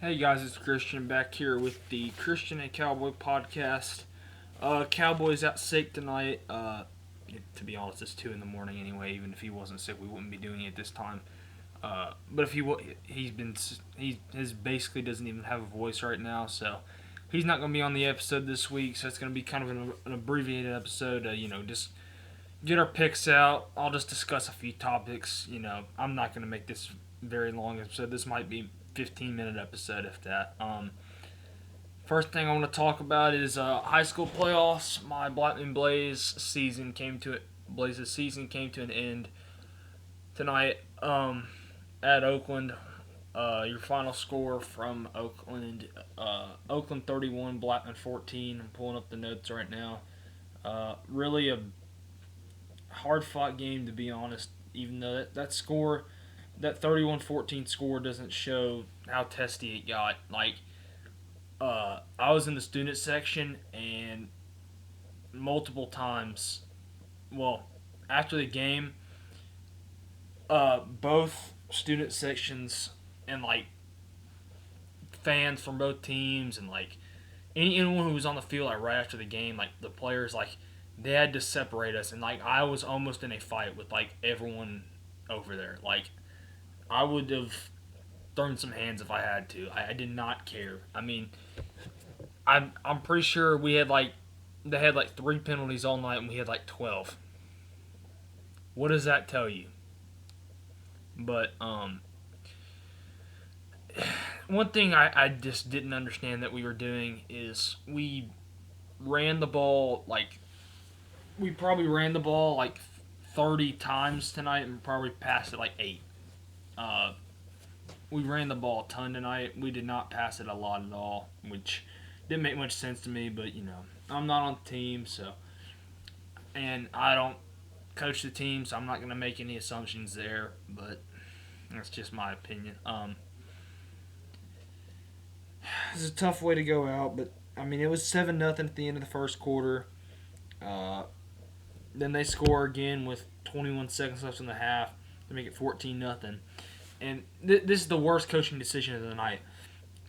Hey guys, it's Christian back here with the Christian&Cowboy Podcast. Cowboy's out sick tonight. To be honest, it's 2 in the morning anyway. Even if he wasn't sick, we wouldn't be doing it this time. But if his basically doesn't even have a voice right now, so he's not going to be on the episode this week. So it's going to be kind of an abbreviated episode. Just get our picks out. I'll just discuss a few topics. I'm not going to make this very long episode. This might be 15-minute episode, if that. First thing I want to talk about is high school playoffs. My Blackman Blaze's season came to an end tonight at Oakland. Your final score from Oakland: Oakland 31, Blackman 14. I'm pulling up the notes right now. Really a hard-fought game, to be honest. Even though that score. That 31-14 score doesn't show how testy it got. I was in the student section, and multiple times, after the game, both student sections and, fans from both teams and, anyone who was on the field, right after the game, the players, they had to separate us. And, I was almost in a fight with, everyone over there. I would have thrown some hands if I had to. I did not care. I mean, I'm pretty sure they had 3 penalties all night and we had 12. What does that tell you? But one thing I just didn't understand that we were doing is we ran the ball we probably ran the ball 30 times tonight and probably passed it 8. We ran the ball a ton tonight. We did not pass it a lot at all, which didn't make much sense to me, but, I'm not on the team, and I don't coach the team, so I'm not going to make any assumptions there, but that's just my opinion. It's a tough way to go out, but, it was 7-0 at the end of the first quarter. Then they score again with 21 seconds left in the half to make it 14-0. And this is the worst coaching decision of the night.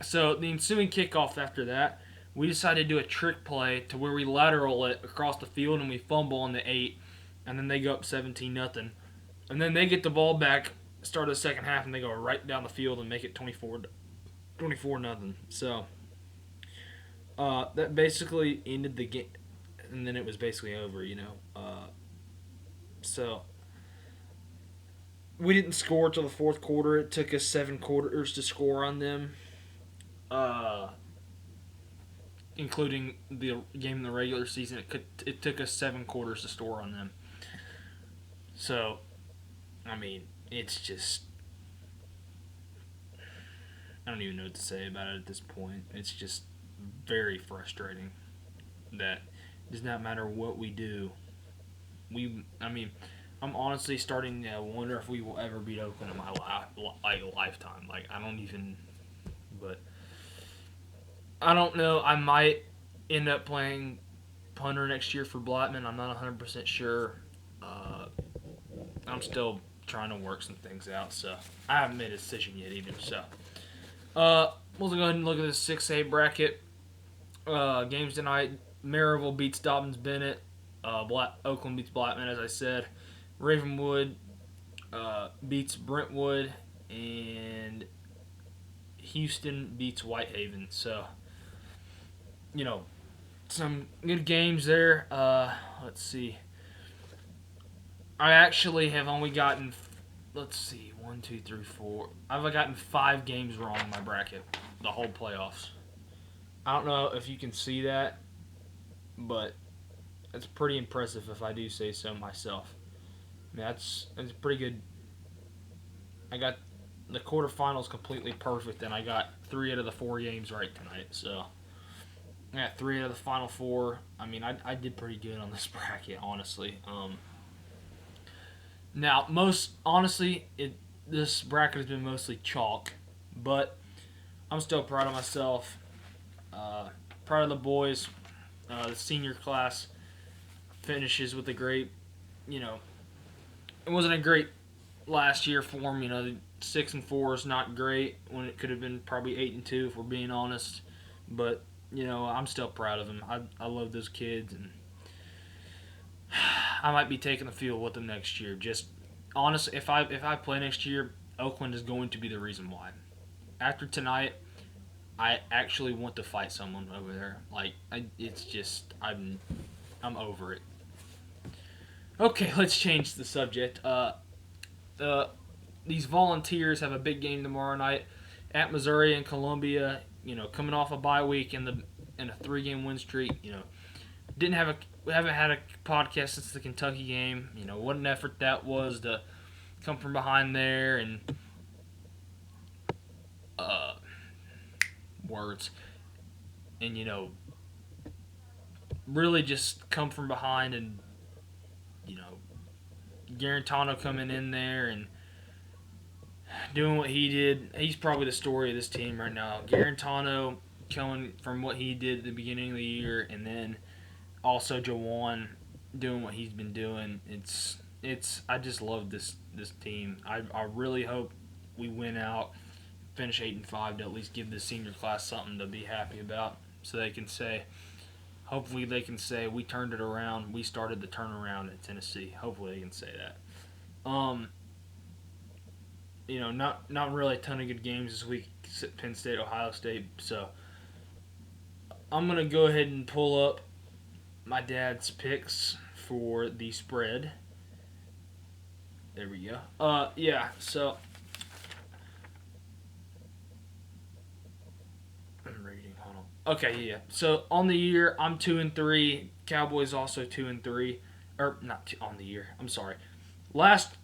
So the ensuing kickoff after that, we decided to do a trick play to where we lateral it across the field and we fumble on the 8, and then they go up 17-0. And then they get the ball back, start of the second half, and they go right down the field and make it 24-0. So that basically ended the game, and then it was basically over, So we didn't score till the fourth quarter. It took us 7 quarters to score on them, including the game in the regular season. It took us 7 quarters to score on them. So, it's just, I don't even know what to say about it at this point. It's just very frustrating that it does not matter what we do. I'm honestly starting to wonder if we will ever beat Oakland in my lifetime. But I don't know. I might end up playing punter next year for Blackman. I'm not 100% sure. I'm still trying to work some things out, so I haven't made a decision yet either. So we'll go ahead and look at the 6A bracket. Games tonight: Maryville beats Dobbins Bennett. Oakland beats Blackman, as I said. Ravenwood beats Brentwood, and Houston beats Whitehaven. So, some good games there. Let's see. I actually have only gotten, 1, 2, 3, 4. I've gotten 5 games wrong in my bracket, the whole playoffs. I don't know if you can see that, but it's pretty impressive if I do say so myself. That's pretty good. I got the quarterfinals completely perfect, and I got 3 out of the 4 games right tonight. So I got 3 out of the final 4. I did pretty good on this bracket, honestly. Now, this bracket has been mostly chalk, but I'm still proud of myself. Proud of the boys. The senior class finishes with a great, it wasn't a great last year for them. 6-4 is not great when it could have been probably 8-2 if we're being honest. But I'm still proud of them. I love those kids, and I might be taking the field with them next year. Just honestly, if I play next year, Oakland is going to be the reason why. After tonight, I actually want to fight someone over there. It's just I'm over it. Okay, let's change the subject. These Volunteers have a big game tomorrow night at Missouri and Columbia. Coming off a bye week in a 3-game win streak. We haven't had a podcast since the Kentucky game. What an effort that was to come from behind there and words and really just come from behind and Garantano coming in there and doing what he did. He's probably the story of this team right now. Garantano coming from what he did at the beginning of the year, and then also Jawan doing what he's been doing. I just love this team. I really hope we win out, finish 8-5 to at least give the senior class something to be happy about, so they can say, hopefully they can say we turned it around. We started the turnaround at Tennessee. Hopefully they can say that. Not really a ton of good games this week. Penn State, Ohio State. So I'm gonna go ahead and pull up my dad's picks for the spread. There we go. So I'm reading. Hold on. Okay, yeah. So on the year, I'm 2-3. Cowboys also 2-3. Or not on the year. I'm sorry. Last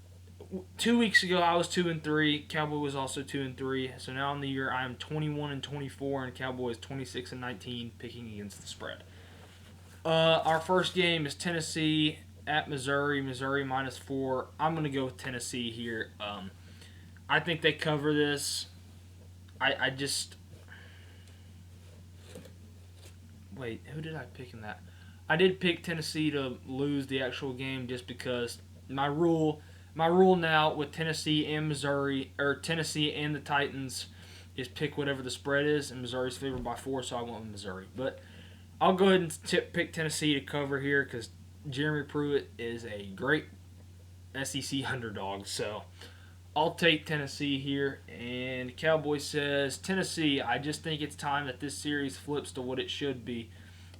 2 weeks ago, I was 2-3. Cowboy was also 2-3. So now on the year, I am 21-24, and Cowboys 26-19, picking against the spread. Our first game is Tennessee at Missouri. Missouri -4. I'm gonna go with Tennessee here. I think they cover this. I just wait. Who did I pick in that? I did pick Tennessee to lose the actual game just because my rule now with Tennessee and Missouri, or Tennessee and the Titans, is pick whatever the spread is, and Missouri's favored by 4, so I went with Missouri. But I'll go ahead and pick Tennessee to cover here because Jeremy Pruitt is a great SEC underdog. So I'll take Tennessee here. And Cowboy says, Tennessee, I just think it's time that this series flips to what it should be.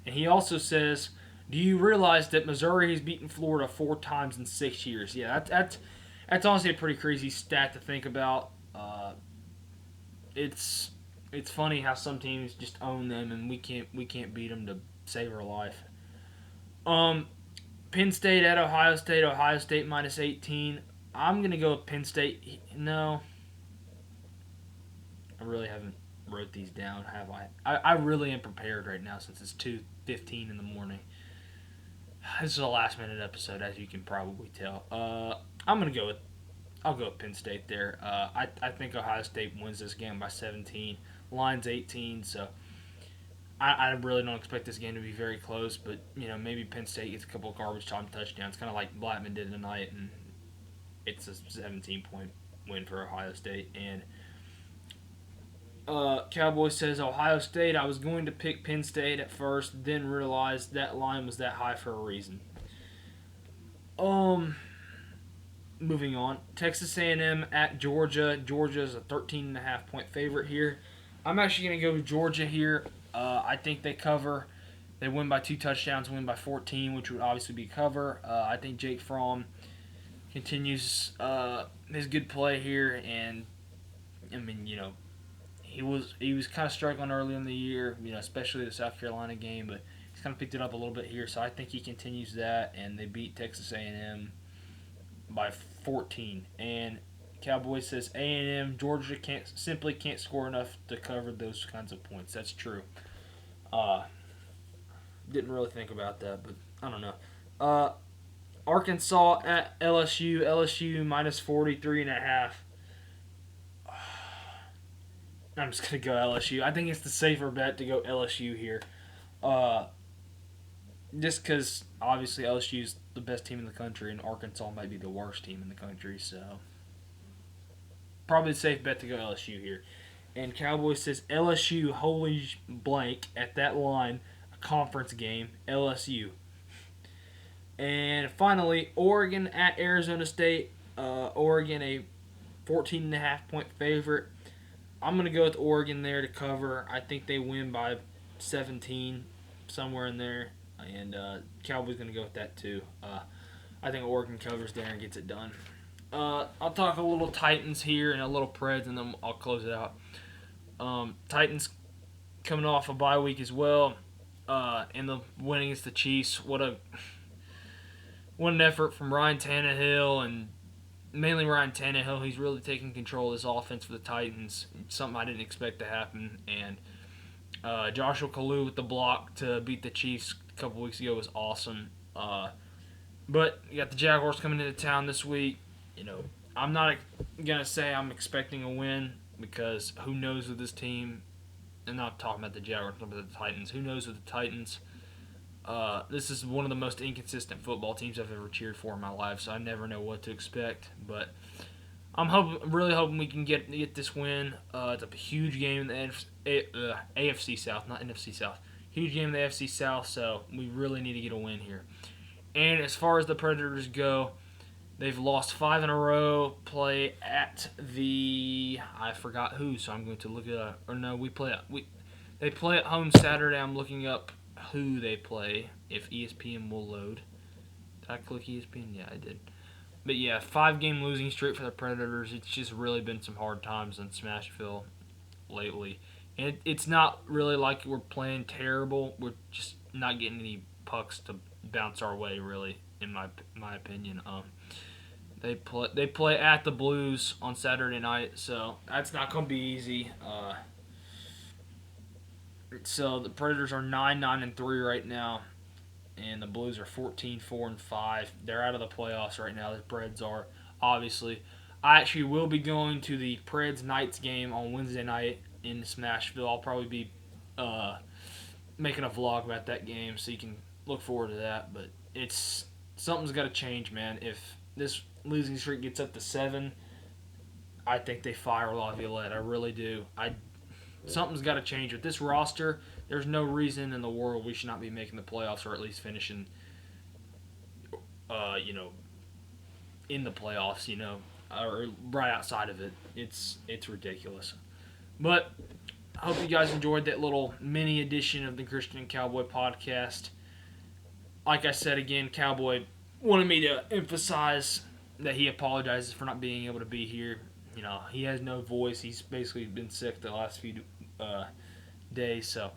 And he also says, do you realize that Missouri has beaten Florida 4 times in 6 years? Yeah, that's honestly a pretty crazy stat to think about. It's funny how some teams just own them and we can't beat them to save our life. Penn State at Ohio State. Ohio State -18. I'm gonna go with Penn State. No, I really haven't wrote these down, have I? I really am prepared right now since it's 2:15 in the morning. This is a last minute episode, as you can probably tell. I'll go with Penn State there. I think Ohio State wins this game by 17. Line's 18, so I really don't expect this game to be very close. But maybe Penn State gets a couple of garbage time touchdowns, kind of like Blackman did tonight, and it's a 17-point win for Ohio State. And Cowboy says Ohio State. I was going to pick Penn State at first, then realized that line was that high for a reason. Moving on, Texas A&M at Georgia. Georgia's a 13.5-point favorite here. I'm actually going to go with Georgia here. I think they cover. They win by 2 touchdowns, win by 14, which would obviously be cover. I think Jake Fromm continues his good play here, and I mean, he was kind of struggling early in the year, especially the South Carolina game, but he's kind of picked it up a little bit here, so I think he continues that, and they beat Texas A&M by 14. And Cowboys says A&M, Georgia simply can't score enough to cover those kinds of points. That's true. Didn't really think about that, but I don't know. Arkansas at LSU. LSU -43.5. I'm just going to go LSU. I think it's the safer bet to go LSU here. Just because, obviously, LSU is the best team in the country, and Arkansas might be the worst team in the country. So, probably a safe bet to go LSU here. And Cowboys says LSU, holy blank, at that line, a conference game, LSU. And finally, Oregon at Arizona State. Oregon, a 14.5-point favorite. I'm going to go with Oregon there to cover. I think they win by 17, somewhere in there. And Cowboys going to go with that too. I think Oregon covers there and gets it done. I'll talk a little Titans here and a little Preds, and then I'll close it out. Titans coming off a bye week as well, and the win against the Chiefs. What an effort from Ryan Tannehill, and mainly Ryan Tannehill. He's really taking control of this offense for the Titans. Something I didn't expect to happen. And Joshua Kalu with the block to beat the Chiefs a couple weeks ago was awesome. But you got the Jaguars coming into town this week. I'm not gonna say I'm expecting a win because who knows with this team. I'm not talking about the Jaguars, I'm talking about the Titans. Who knows with the Titans? This is one of the most inconsistent football teams I've ever cheered for in my life, so I never know what to expect. But I'm really hoping we can get this win. It's a huge game in the AFC South, not NFC South. Huge game in the AFC South, so we really need to get a win here. And as far as the Predators go, they've lost 5 in a row. Play at I forgot who, so I'm going to look it up. Or no, they play at home Saturday. I'm looking up who they play, if ESPN will load. Did I click ESPN? Yeah, I did. But yeah, 5-game losing streak for the Predators. It's just really been some hard times in Smashville lately. And it's not really like we're playing terrible. We're just not getting any pucks to bounce our way, really, in my opinion. They play at the Blues on Saturday night, so that's not going to be easy. So the Predators are 9-3 right now, and the Blues are 14-4-5. They're out of the playoffs right now. The Preds are, obviously. I actually will be going to the Preds Knights game on Wednesday night in Smashville. I'll probably be making a vlog about that game, so you can look forward to that. But something's got to change, man. If this losing streak gets up to 7, I think they fire Laviolette. I really do. Something's got to change with this roster. There's no reason in the world we should not be making the playoffs, or at least finishing, in the playoffs, or right outside of it. It's ridiculous. But I hope you guys enjoyed that little mini edition of the Christian and Cowboy podcast. Like I said again, Cowboy wanted me to emphasize that he apologizes for not being able to be here. He has no voice. He's basically been sick the last few days. So,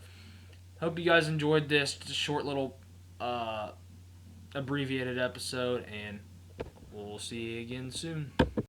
hope you guys enjoyed this. Just a short little abbreviated episode, and we'll see you again soon.